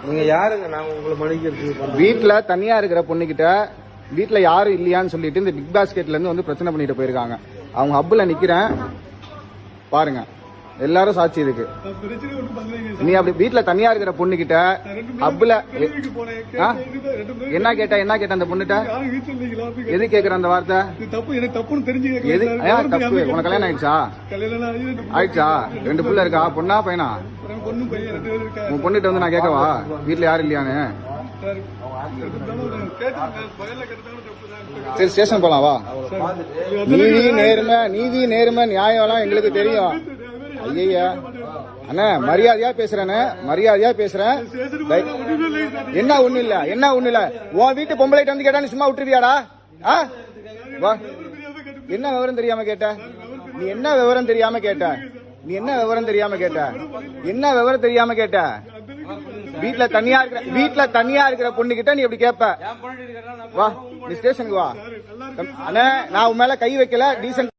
நீங்க யாருங்க? நான் உங்களை மன்னிக்கிறது. வீட்டுல தனியா இருக்கிற பொண்ணுகிட்ட வீட்டுல யாரும் இல்லையான்னு சொல்லிட்டு இந்த பிக் பாஸ்கெட்ல இருந்து வந்து பிரச்சனை பண்ணிட்டு போயிருக்காங்க. அவங்க ஹப்புல நிக்கிறேன் பாருங்க, எல்லாரும் சாட்சி இருக்கு. நீ அப்படி வீட்டுல தனியா இருக்கிற பொண்ணுகிட்ட ஹப்புல என்ன கேட்ட அந்த பொண்ணுகிட்ட எது கேக்குற அந்த வார்த்தை? எது தப்பு? உனக்கு கல்யாணம் ஆயிடுச்சா? 2 பிள்ளை இருக்கா? பொண்ணா பையனா? உன் பொண்ணுகிட்ட வந்து நான் கேட்கவா வீட்டுல யாரும் இல்லையான்னு? சரி, ஸ்டேஷன் போலாம் வா. நீதி நேர்மை நியாயம்லாம் எங்களுக்கு தெரியும். ஐயா அண்ணா, மரியாதையா பேசுறேன். என்ன ஒண்ணு இல்ல உன் வீட்டு பொம்பளைட்டு வந்து கேட்டா சும்மா விட்டுருவியாடா? என்ன விவரம் தெரியாம கேட்ட? நீ என்ன விவரம் தெரியாம கேட்ட? வீட்டுல தனியா இருக்கிற பொண்ணு கிட்ட நீ எப்படி கேப்ப? வா, நீ ஸ்டேஷனுக்கு வா. அண்ணா, நான் உன் மேல கை வைக்கல. டீசன்ட்